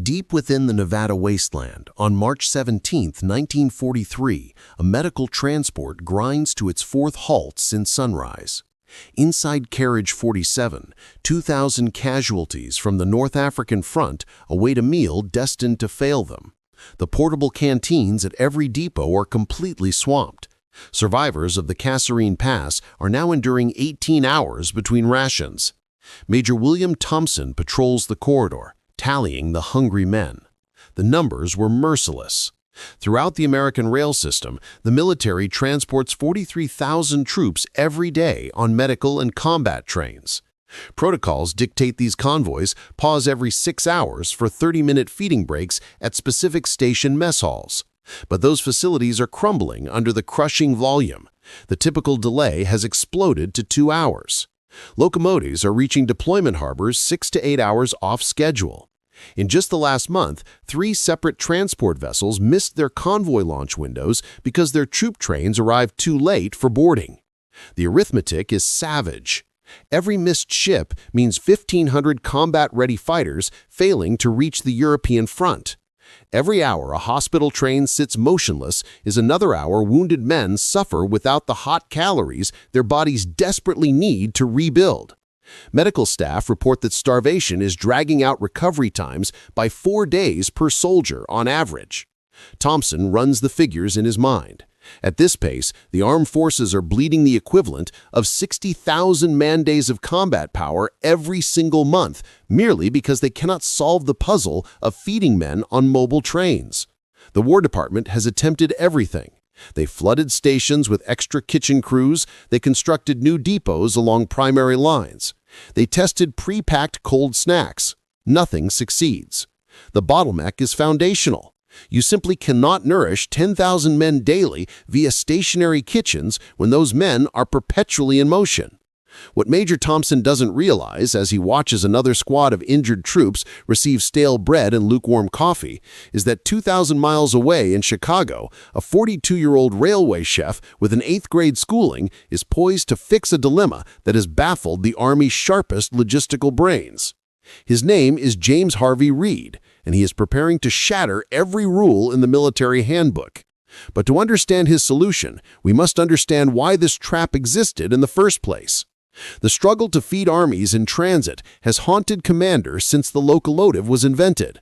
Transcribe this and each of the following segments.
Deep within the Nevada wasteland, on March 17, 1943, a medical transport grinds to its fourth halt since sunrise. Inside Carriage 47, 2,000 casualties from the North African front await a meal destined to fail them. The portable canteens at every depot are completely swamped. Survivors of the Kasserine Pass are now enduring 18 hours between rations. Major William Thompson patrols the corridor, tallying the hungry men. The numbers were merciless. Throughout the American rail system, the military transports 43,000 troops every day on medical and combat trains. Protocols dictate these convoys pause every 6 hours for 30-minute feeding breaks at specific station mess halls. But those facilities are crumbling under the crushing volume. The typical delay has exploded to 2 hours. Locomotives are reaching deployment harbors 6 to 8 hours off schedule. In just the last month, 3 separate transport vessels missed their convoy launch windows because their troop trains arrived too late for boarding. The arithmetic is savage. Every missed ship means 1,500 combat-ready fighters failing to reach the European front. Every hour a hospital train sits motionless is another hour wounded men suffer without the hot calories their bodies desperately need to rebuild. Medical staff report that starvation is dragging out recovery times by 4 days per soldier on average. Thompson runs the figures in his mind. At this pace, the armed forces are bleeding the equivalent of 60,000 man-days of combat power every single month, merely because they cannot solve the puzzle of feeding men on mobile trains. The War Department has attempted everything. They flooded stations with extra kitchen crews. They constructed new depots along primary lines. They tested pre-packed cold snacks. Nothing succeeds. The bottleneck is foundational. You simply cannot nourish 10,000 men daily via stationary kitchens when those men are perpetually in motion. What Major Thompson doesn't realize as he watches another squad of injured troops receive stale bread and lukewarm coffee is that 2,000 miles away in Chicago, a 42-year-old railway chef with an 8th-grade schooling is poised to fix a dilemma that has baffled the Army's sharpest logistical brains. His name is James Harvey Reed, and he is preparing to shatter every rule in the military handbook. But to understand his solution, we must understand why this trap existed in the first place. The struggle to feed armies in transit has haunted commanders since the locomotive was invented.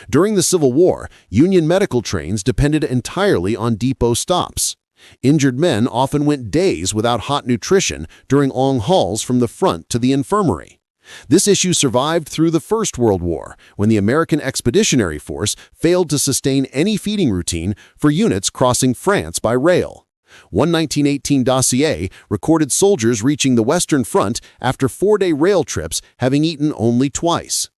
During the Civil War, Union medical trains depended entirely on depot stops. Injured men often went days without hot nutrition during long hauls from the front to the infirmary. This issue survived through the First World War, when the American Expeditionary Force failed to sustain any feeding routine for units crossing France by rail. One 1918 dossier recorded soldiers reaching the Western Front after 4-day rail trips, having eaten only twice.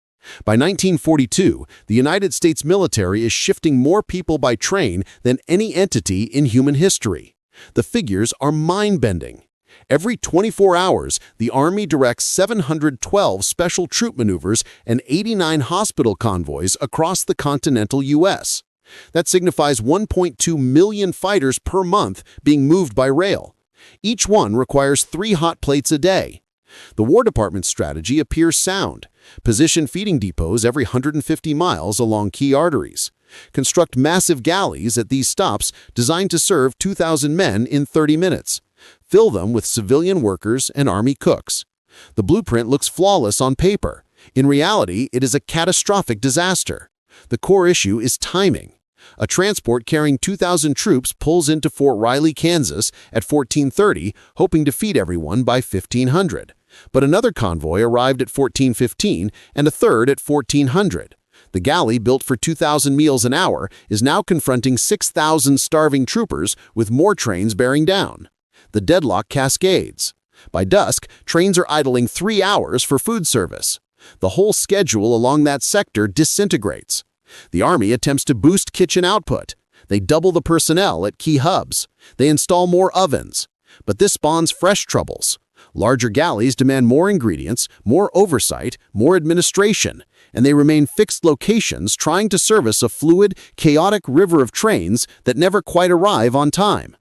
By 1942, the United States military is shifting more people by train than any entity in human history. The figures are mind-bending. Every 24 hours, the Army directs 712 special troop maneuvers and 89 hospital convoys across the continental U.S. That signifies 1.2 million fighters per month being moved by rail. Each one requires 3 hot plates a day. The War Department's strategy appears sound. Position feeding depots every 150 miles along key arteries. Construct massive galleys at these stops designed to serve 2,000 men in 30 minutes. Fill them with civilian workers and Army cooks. The blueprint looks flawless on paper. In reality, it is a catastrophic disaster. The core issue is timing. A transport carrying 2,000 troops pulls into Fort Riley, Kansas at 14:30, hoping to feed everyone by 1500. But another convoy arrived at 14:15 and a third at 1400. The galley, built for 2,000 meals an hour, is now confronting 6,000 starving troopers with more trains bearing down. The deadlock cascades. By dusk, trains are idling 3 hours for food service. The whole schedule along that sector disintegrates. The Army attempts to boost kitchen output. They double the personnel at key hubs. They install more ovens. But this spawns fresh troubles. Larger galleys demand more ingredients, more oversight, more administration, and they remain fixed locations trying to service a fluid, chaotic river of trains that never quite arrive on time.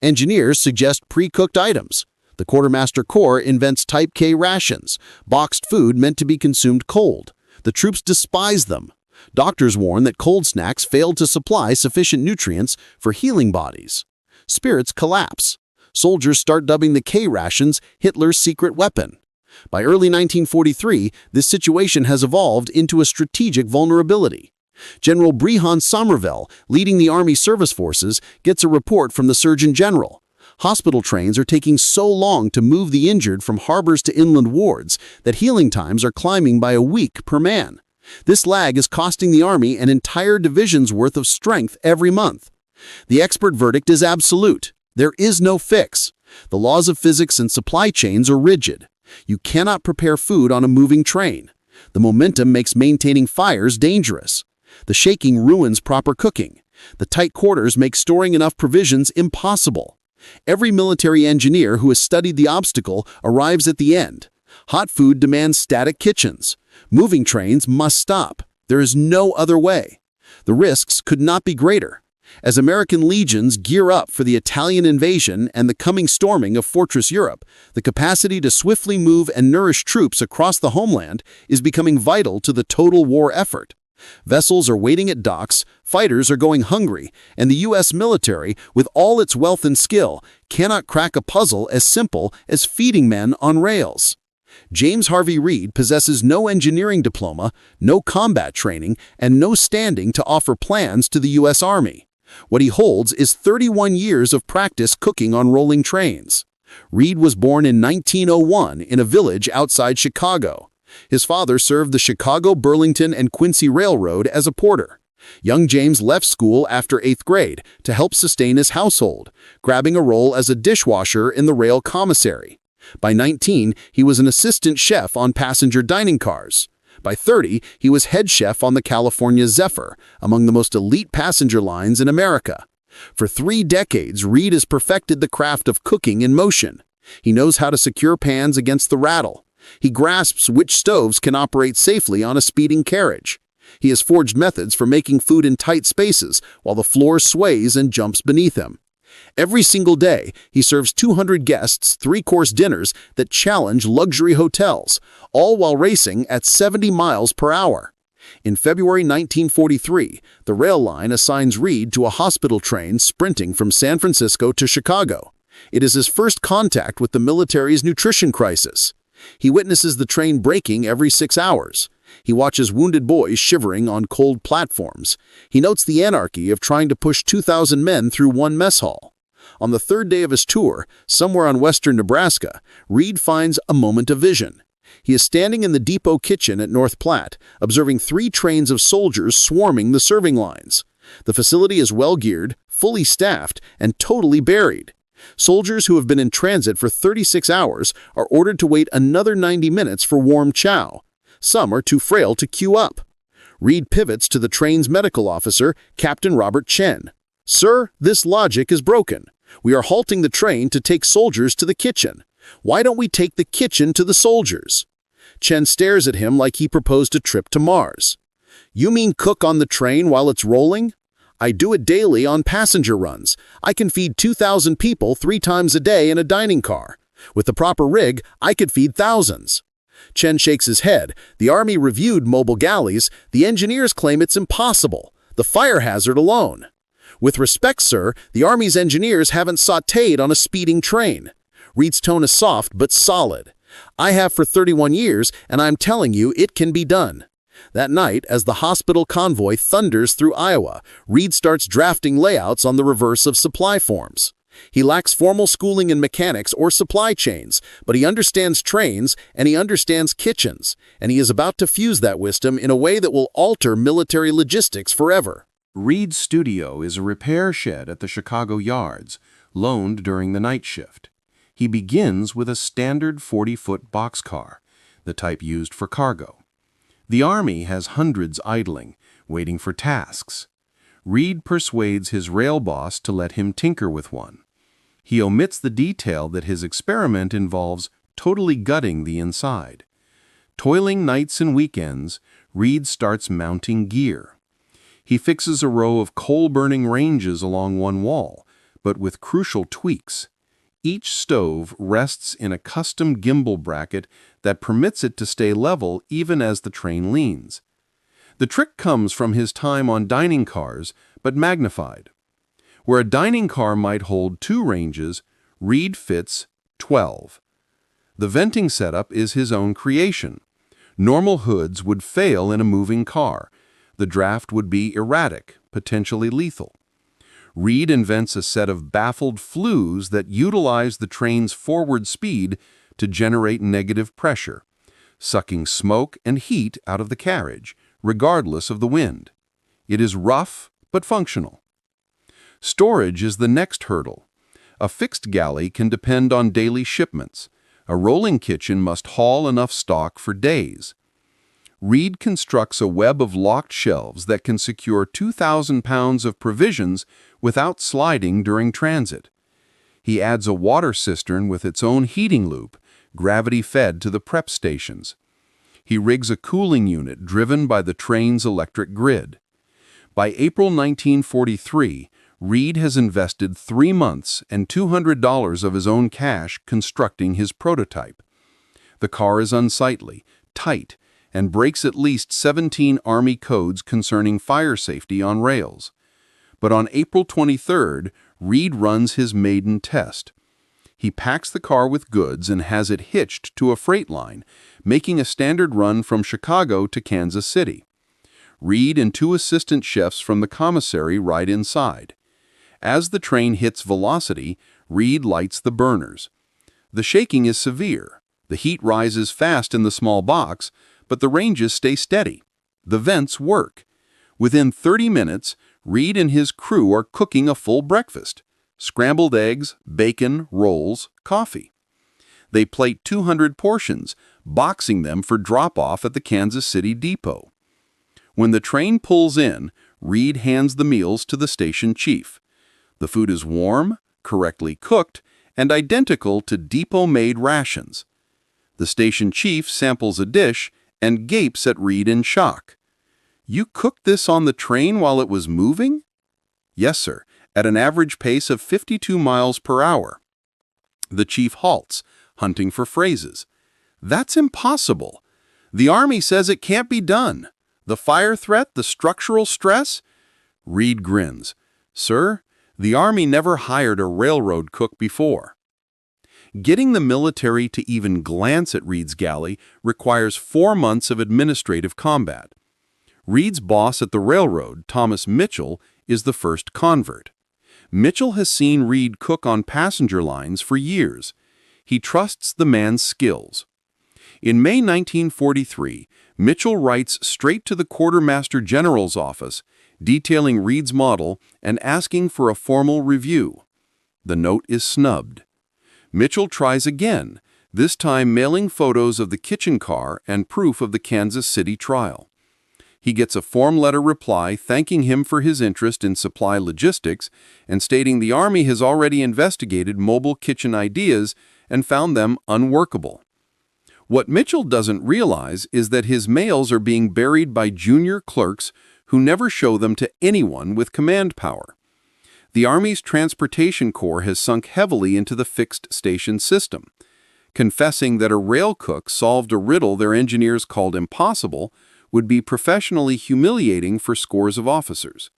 Engineers suggest pre-cooked items. The Quartermaster Corps invents Type K rations, boxed food meant to be consumed cold. The troops despise them. Doctors warn that cold snacks fail to supply sufficient nutrients for healing bodies. Spirits collapse. Soldiers start dubbing the K-rations Hitler's secret weapon. By early 1943, this situation has evolved into a strategic vulnerability. General Brehon Somervell, leading the Army Service Forces, gets a report from the Surgeon General. Hospital trains are taking so long to move the injured from harbors to inland wards that healing times are climbing by a week per man. This lag is costing the Army an entire division's worth of strength every month. The expert verdict is absolute. There is no fix. The laws of physics and supply chains are rigid. You cannot prepare food on a moving train. The momentum makes maintaining fires dangerous. The shaking ruins proper cooking. The tight quarters make storing enough provisions impossible. Every military engineer who has studied the obstacle arrives at the end. Hot food demands static kitchens. Moving trains must stop. There is no other way. The risks could not be greater. As American legions gear up for the Italian invasion and the coming storming of Fortress Europe, the capacity to swiftly move and nourish troops across the homeland is becoming vital to the total war effort. Vessels are waiting at docks, fighters are going hungry, and the U.S. military, with all its wealth and skill, cannot crack a puzzle as simple as feeding men on rails. James Harvey Reed possesses no engineering diploma, no combat training, and no standing to offer plans to the U.S. Army. What he holds is 31 years of practice cooking on rolling trains. Reed was born in 1901 in a village outside Chicago. His father served the Chicago, Burlington, and Quincy Railroad as a porter. Young James left school after 8th grade to help sustain his household, grabbing a role as a dishwasher in the rail commissary. By 19, he was an assistant chef on passenger dining cars. By 30, he was head chef on the California Zephyr, among the most elite passenger lines in America. For 3 decades, Reed has perfected the craft of cooking in motion. He knows how to secure pans against the rattle. He grasps which stoves can operate safely on a speeding carriage. He has forged methods for making food in tight spaces while the floor sways and jumps beneath him. Every single day, he serves 200 guests 3-course dinners that challenge luxury hotels, all while racing at 70 miles per hour. In February 1943, the rail line assigns Reed to a hospital train sprinting from San Francisco to Chicago. It is his first contact with the military's nutrition crisis. He witnesses the train braking every 6 hours. He watches wounded boys shivering on cold platforms. He notes the anarchy of trying to push 2,000 men through one mess hall. On the 3rd day of his tour, somewhere on western Nebraska, Reed finds a moment of vision. He is standing in the depot kitchen at North Platte, observing 3 trains of soldiers swarming the serving lines. The facility is well-geared, fully staffed, and totally buried. Soldiers who have been in transit for 36 hours are ordered to wait another 90 minutes for warm chow. Some are too frail to queue up. Reed pivots to the train's medical officer, Captain Robert Chen. "Sir, this logic is broken. We are halting the train to take soldiers to the kitchen. Why don't we take the kitchen to the soldiers?" Chen stares at him like he proposed a trip to Mars. "You mean cook on the train while it's rolling? I do it daily on passenger runs. I can feed 2,000 people 3 times a day in a dining car. With the proper rig, I could feed thousands." Chen shakes his head. "The Army reviewed mobile galleys. The engineers claim it's impossible. The fire hazard alone." "With respect, sir, the Army's engineers haven't sautéed on a speeding train." Reed's tone is soft but solid. "I have for 31 years, and I'm telling you it can be done." That night, as the hospital convoy thunders through Iowa, Reed starts drafting layouts on the reverse of supply forms. He lacks formal schooling in mechanics or supply chains, but he understands trains and he understands kitchens, and he is about to fuse that wisdom in a way that will alter military logistics forever. Reed's studio is a repair shed at the Chicago yards, loaned during the night shift. He begins with a standard 40-foot boxcar, the type used for cargo. The Army has hundreds idling, waiting for tasks. Reed persuades his rail boss to let him tinker with one. He omits the detail that his experiment involves totally gutting the inside. Toiling nights and weekends, Reed starts mounting gear. He fixes a row of coal-burning ranges along one wall, but with crucial tweaks. Each stove rests in a custom gimbal bracket that permits it to stay level even as the train leans. The trick comes from his time on dining cars, but magnified. Where a dining car might hold 2 ranges, Reed fits 12. The venting setup is his own creation. Normal hoods would fail in a moving car. The draft would be erratic, potentially lethal. Reed invents a set of baffled flues that utilize the train's forward speed to generate negative pressure, sucking smoke and heat out of the carriage, regardless of the wind. It is rough, but functional. Storage is the next hurdle. A fixed galley can depend on daily shipments. A rolling kitchen must haul enough stock for days. Reed constructs a web of locked shelves that can secure 2,000 pounds of provisions without sliding during transit. He adds a water cistern with its own heating loop, gravity-fed to the prep stations. He rigs a cooling unit driven by the train's electric grid. By April 1943, Reed has invested 3 months and $200 of his own cash constructing his prototype. The car is unsightly, tight, and breaks at least 17 Army codes concerning fire safety on rails. But on April 23rd, Reed runs his maiden test. He packs the car with goods and has it hitched to a freight line, making a standard run from Chicago to Kansas City. Reed and 2 assistant chefs from the commissary ride inside. As the train hits velocity, Reed lights the burners. The shaking is severe. The heat rises fast in the small box, but the ranges stay steady. The vents work. Within 30 minutes, Reed and his crew are cooking a full breakfast: scrambled eggs, bacon, rolls, coffee. They plate 200 portions, boxing them for drop-off at the Kansas City depot. When the train pulls in, Reed hands the meals to the station chief. The food is warm, correctly cooked, and identical to depot-made rations. The station chief samples a dish and gapes at Reed in shock. "You cooked this on the train while it was moving?" "Yes, sir, at an average pace of 52 miles per hour. The chief halts, hunting for phrases. "That's impossible. The Army says it can't be done. The fire threat, the structural stress?" Reed grins. "Sir, the Army never hired a railroad cook before." Getting the military to even glance at Reed's galley requires 4 months of administrative combat. Reed's boss at the railroad, Thomas Mitchell, is the first convert. Mitchell has seen Reed cook on passenger lines for years. He trusts the man's skills. In May 1943, Mitchell writes straight to the Quartermaster General's office, detailing Reed's model and asking for a formal review. The note is snubbed. Mitchell tries again, this time mailing photos of the kitchen car and proof of the Kansas City trial. He gets a form letter reply thanking him for his interest in supply logistics and stating the Army has already investigated mobile kitchen ideas and found them unworkable. What Mitchell doesn't realize is that his mails are being buried by junior clerks who never show them to anyone with command power. The Army's Transportation Corps has sunk heavily into the fixed station system. Confessing that a rail cook solved a riddle their engineers called impossible would be professionally humiliating for scores of officers.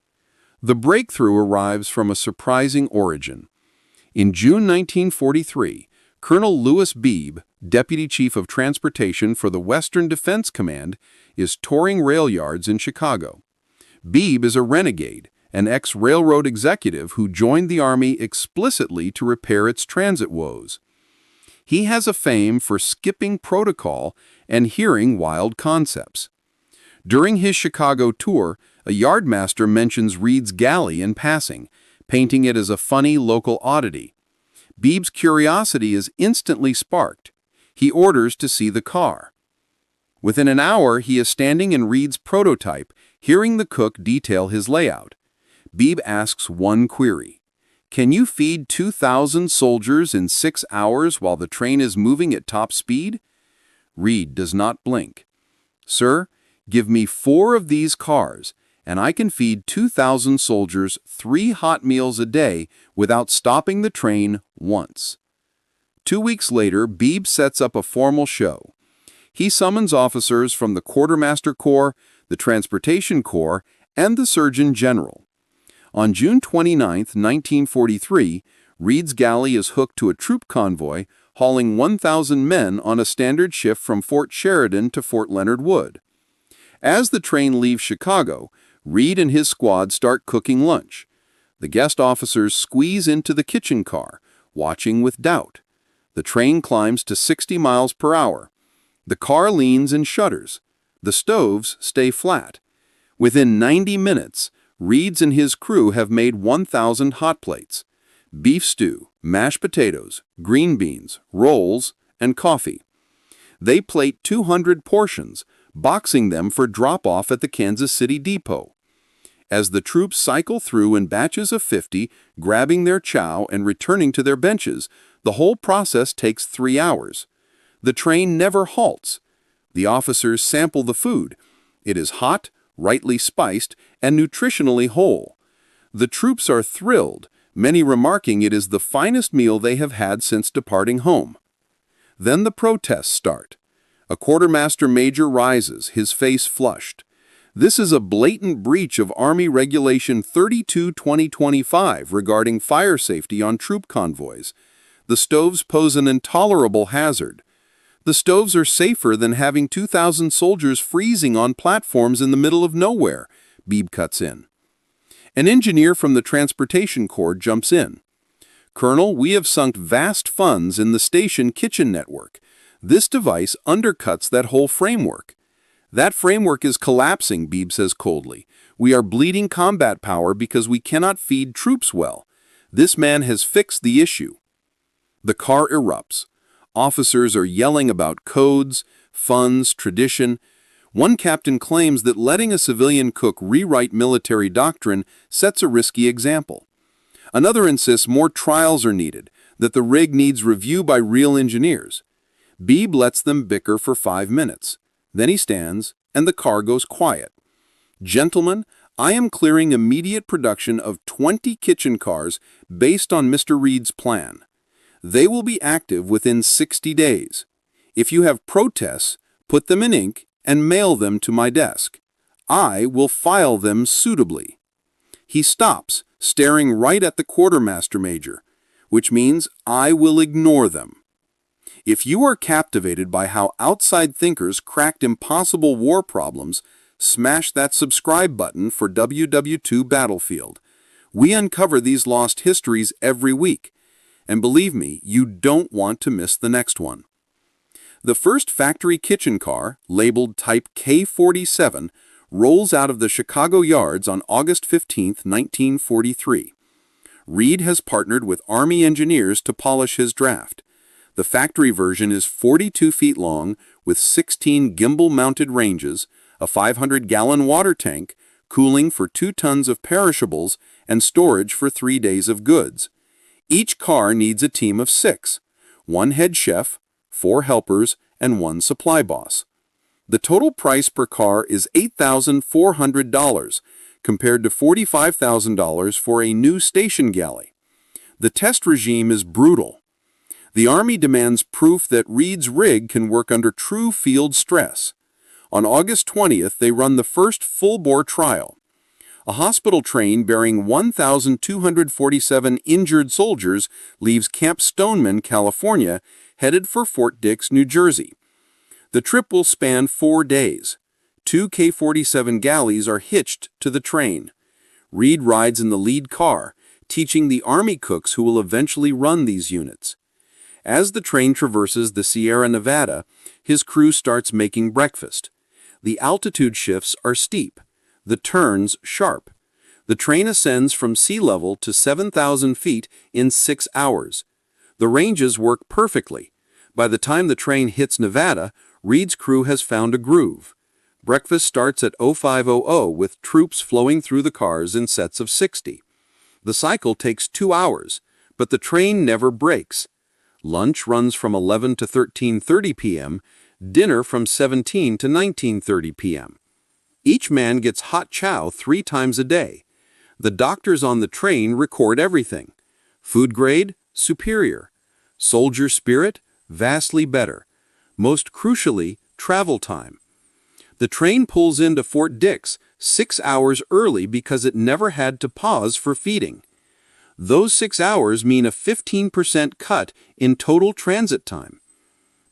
The breakthrough arrives from a surprising origin. In June 1943, Colonel Lewis Beebe, Deputy Chief of Transportation for the Western Defense Command, is touring rail yards in Chicago. Beebe is a renegade, an ex-railroad executive who joined the Army explicitly to repair its transit woes. He has a fame for skipping protocol and hearing wild concepts. During his Chicago tour, a yardmaster mentions Reed's galley in passing, painting it as a funny local oddity. Beebe's curiosity is instantly sparked. He orders to see the car. Within an hour, he is standing in Reed's prototype, hearing the cook detail his layout. Beebe asks one query: "Can you feed 2,000 soldiers in 6 hours while the train is moving at top speed?" Reed does not blink. "Sir, give me 4 of these cars, and I can feed 2,000 soldiers 3 hot meals a day without stopping the train once." 2 weeks later, Beebe sets up a formal show. He summons officers from the Quartermaster Corps, the Transportation Corps, and the Surgeon General. On June 29, 1943, Reed's galley is hooked to a troop convoy hauling 1,000 men on a standard shift from Fort Sheridan to Fort Leonard Wood. As the train leaves Chicago, Reed and his squad start cooking lunch. The guest officers squeeze into the kitchen car, watching with doubt. The train climbs to 60 miles per hour. The car leans and shudders. The stoves stay flat. Within 90 minutes, Reed's and his crew have made 1,000 hot plates. Beef stew, mashed potatoes, green beans, rolls, and coffee. They plate 200 portions, boxing them for drop-off at the Kansas City depot. As the troops cycle through in batches of 50, grabbing their chow and returning to their benches, the whole process takes 3 hours. The train never halts. The officers sample the food. It is hot, rightly spiced, and nutritionally whole. The troops are thrilled, many remarking it is the finest meal they have had since departing home. Then the protests start. A quartermaster major rises, his face flushed. This is a blatant breach of Army Regulation 32-2025 regarding fire safety on troop convoys. The stoves pose an intolerable hazard. The stoves are safer than having 2,000 soldiers freezing on platforms in the middle of nowhere, Beebe cuts in. An engineer from the Transportation Corps jumps in. Colonel, we have sunk vast funds in the station kitchen network. This device undercuts that whole framework. That framework is collapsing, Beebe says coldly. We are bleeding combat power because we cannot feed troops well. This man has fixed the issue. The car erupts. Officers are yelling about codes, funds, tradition. One captain claims that letting a civilian cook rewrite military doctrine sets a risky example. Another insists more trials are needed, that the rig needs review by real engineers. Beebe lets them bicker for 5 minutes. Then he stands, and the car goes quiet. Gentlemen, I am clearing immediate production of 20 kitchen cars based on Mr. Reed's plan. They will be active within 60 days. If you have protests, put them in ink and mail them to my desk. I will file them suitably. He stops, staring right at the quartermaster major, which means I will ignore them. If you are captivated by how outside thinkers cracked impossible war problems, smash that subscribe button for WWII Battlefield. We uncover these lost histories every week. And believe me, you don't want to miss the next one. The first factory kitchen car, labeled Type K47, rolls out of the Chicago yards on August 15, 1943. Reed has partnered with Army engineers to polish his draft. The factory version is 42 feet long with 16 gimbal-mounted ranges, a 500-gallon water tank, cooling for 2 tons of perishables, and storage for 3 days of goods. Each car needs a team of 6, 1 head chef, 4 helpers, and 1 supply boss. The total price per car is $8,400, compared to $45,000 for a new station galley. The test regime is brutal. The Army demands proof that Reed's rig can work under true field stress. On August 20th, they run the first full-bore trial. A hospital train bearing 1,247 injured soldiers leaves Camp Stoneman, California, headed for Fort Dix, New Jersey. The trip will span 4 days. 2 K-47 galleys are hitched to the train. Reed rides in the lead car, teaching the Army cooks who will eventually run these units. As the train traverses the Sierra Nevada, his crew starts making breakfast. The altitude shifts are steep, the turns sharp. The train ascends from sea level to 7,000 feet in 6 hours. The ranges work perfectly. By the time the train hits Nevada, Reed's crew has found a groove. Breakfast starts at 0500 with troops flowing through the cars in sets of 60. The cycle takes 2 hours, but the train never breaks. Lunch runs from 11 to 13:30 p.m., dinner from 17 to 19:30 p.m. Each man gets hot chow 3 times a day. The doctors on the train record everything. Food grade, superior. Soldier spirit, vastly better. Most crucially, travel time. The train pulls into Fort Dix 6 hours early because it never had to pause for feeding. Those 6 hours mean a 15% cut in total transit time.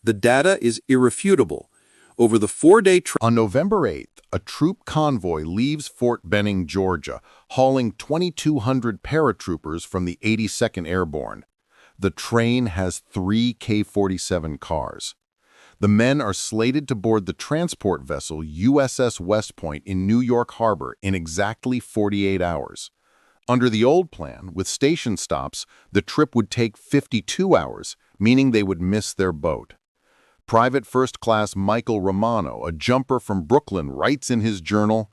The data is irrefutable. Over the 4-day On November 8th, a troop convoy leaves Fort Benning, Georgia, hauling 2,200 paratroopers from the 82nd Airborne. The train has 3 K-47 cars. The men are slated to board the transport vessel USS West Point in New York Harbor in exactly 48 hours. Under the old plan, with station stops, the trip would take 52 hours, meaning they would miss their boat. Private First Class Michael Romano, a jumper from Brooklyn, writes in his journal,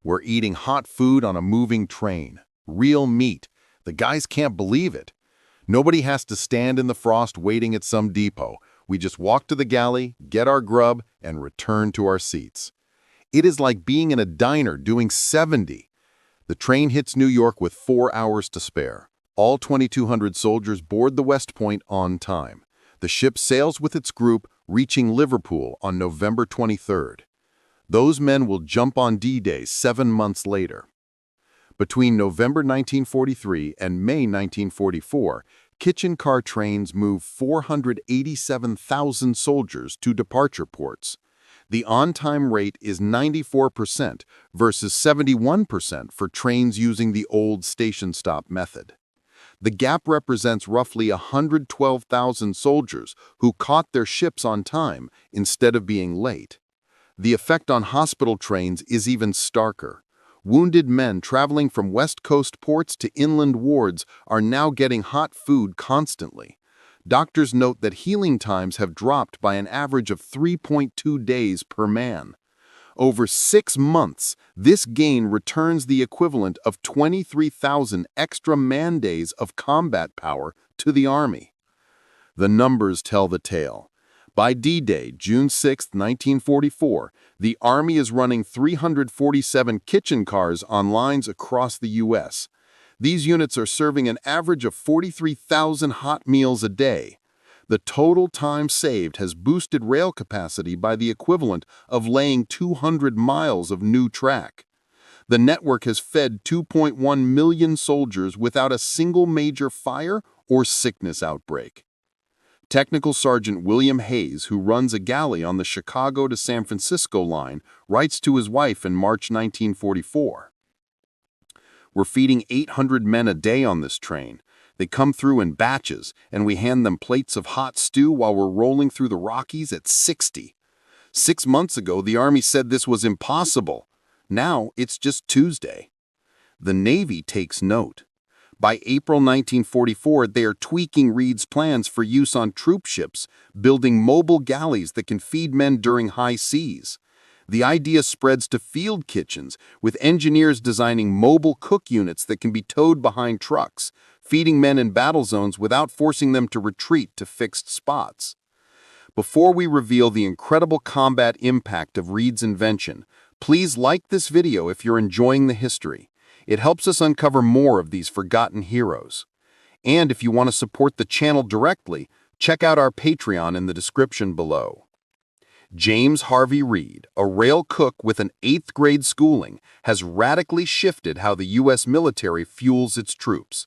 "We're eating hot food on a moving train. Real meat. The guys can't believe it. Nobody has to stand in the frost waiting at some depot. We just walk to the galley, get our grub, and return to our seats. It is like being in a diner doing 70. The train hits New York with 4 hours to spare. All 2,200 soldiers board the West Point on time. The ship sails with its group, reaching Liverpool on November 23rd. Those men will jump on D-Day 7 months later." Between November 1943 and May 1944, kitchen car trains move 487,000 soldiers to departure ports. The on-time rate is 94% versus 71% for trains using the old station stop method. The gap represents roughly 112,000 soldiers who caught their ships on time instead of being late. The effect on hospital trains is even starker. Wounded men traveling from West Coast ports to inland wards are now getting hot food constantly. Doctors note that healing times have dropped by an average of 3.2 days per man. Over 6 months, this gain returns the equivalent of 23,000 extra man-days of combat power to the Army. The numbers tell the tale. By D-Day, June 6, 1944, the Army is running 347 kitchen cars on lines across the U.S. These units are serving an average of 43,000 hot meals a day. The total time saved has boosted rail capacity by the equivalent of laying 200 miles of new track. The network has fed 2.1 million soldiers without a single major fire or sickness outbreak. Technical Sergeant William Hayes, who runs a galley on the Chicago to San Francisco line, writes to his wife in March 1944, "We're feeding 800 men a day on this train. They come through in batches, and we hand them plates of hot stew while we're rolling through the Rockies at 60. 6 months ago, the Army said this was impossible. Now it's just Tuesday." The Navy takes note. By April 1944, they are tweaking Reed's plans for use on troop ships, building mobile galleys that can feed men during high seas. The idea spreads to field kitchens, with engineers designing mobile cook units that can be towed behind trucks, feeding men in battle zones without forcing them to retreat to fixed spots. Before we reveal the incredible combat impact of Reed's invention, please like this video if you're enjoying the history. It helps us uncover more of these forgotten heroes. And if you want to support the channel directly, check out our Patreon in the description below. James Harvey Reed, a rail cook with an 8th grade schooling, has radically shifted how the U.S. military fuels its troops.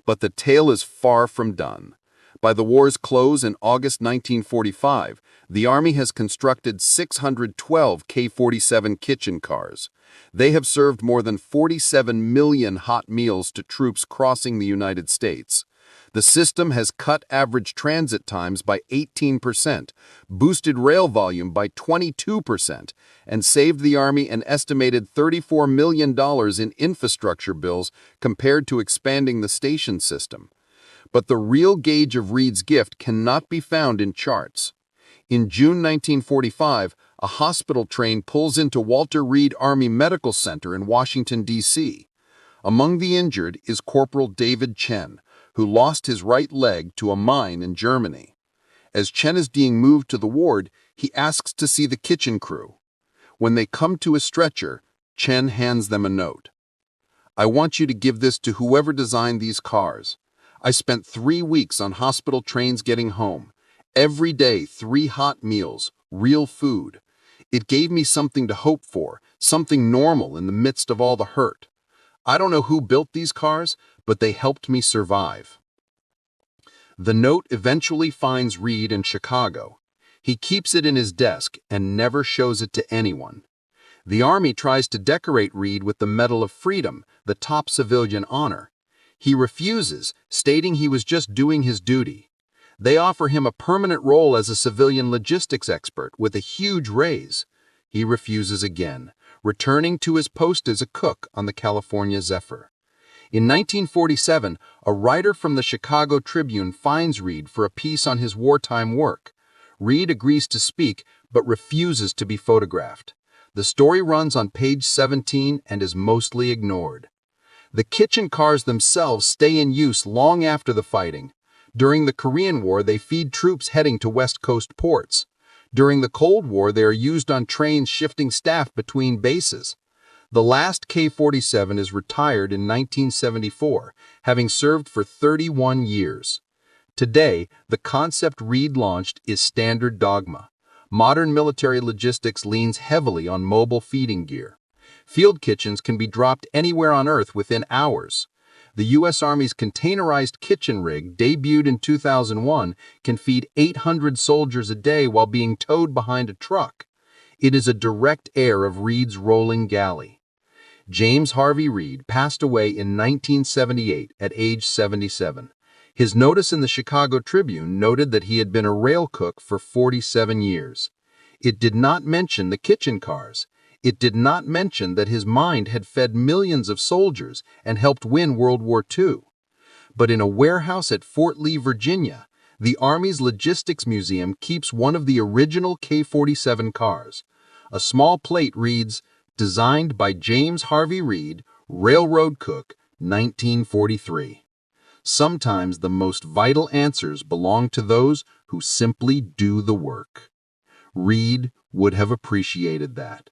But the tale is far from done. By the war's close in August 1945, the Army has constructed 612 K-47 kitchen cars. They have served more than 47 million hot meals to troops crossing the United States. The system has cut average transit times by 18%, boosted rail volume by 22%, and saved the Army an estimated $34 million in infrastructure bills compared to expanding the station system. But the real gauge of Reed's gift cannot be found in charts. In June 1945, a hospital train pulls into Walter Reed Army Medical Center in Washington, D.C. Among the injured is Corporal David Chen, who lost his right leg to a mine in Germany. As Chen is being moved to the ward, he asks to see the kitchen crew. When they come to a stretcher, Chen hands them a note. "I want you to give this to whoever designed these cars. I spent 3 weeks on hospital trains getting home. Every day, 3 hot meals, real food. It gave me something to hope for, something normal in the midst of all the hurt. I don't know who built these cars, but they helped me survive. The note eventually finds Reed in Chicago. He keeps it in his desk and never shows it to anyone. The Army tries to decorate Reed with the Medal of Freedom, the top civilian honor. He refuses, stating he was just doing his duty. They offer him a permanent role as a civilian logistics expert with a huge raise. He refuses again, returning to his post as a cook on the California Zephyr. In 1947, a writer from the Chicago Tribune finds Reed for a piece on his wartime work. Reed agrees to speak, but refuses to be photographed. The story runs on page 17 and is mostly ignored. The kitchen cars themselves stay in use long after the fighting. During the Korean War, they feed troops heading to West Coast ports. During the Cold War, they are used on trains shifting staff between bases. The last K-47 is retired in 1974, having served for 31 years. Today, the concept Reed launched is standard dogma. Modern military logistics leans heavily on mobile feeding gear. Field kitchens can be dropped anywhere on Earth within hours. The U.S. Army's containerized kitchen rig, debuted in 2001, can feed 800 soldiers a day while being towed behind a truck. It is a direct heir of Reed's rolling galley. James Harvey Reed passed away in 1978 at age 77. His notice in the Chicago Tribune noted that he had been a rail cook for 47 years. It did not mention the kitchen cars. It did not mention that his mind had fed millions of soldiers and helped win World War II. But in a warehouse at Fort Lee, Virginia, the Army's Logistics Museum keeps one of the original K-47 cars. A small plate reads, "Designed by James Harvey Reed, Railroad Cook, 1943. Sometimes the most vital answers belong to those who simply do the work." Reed would have appreciated that.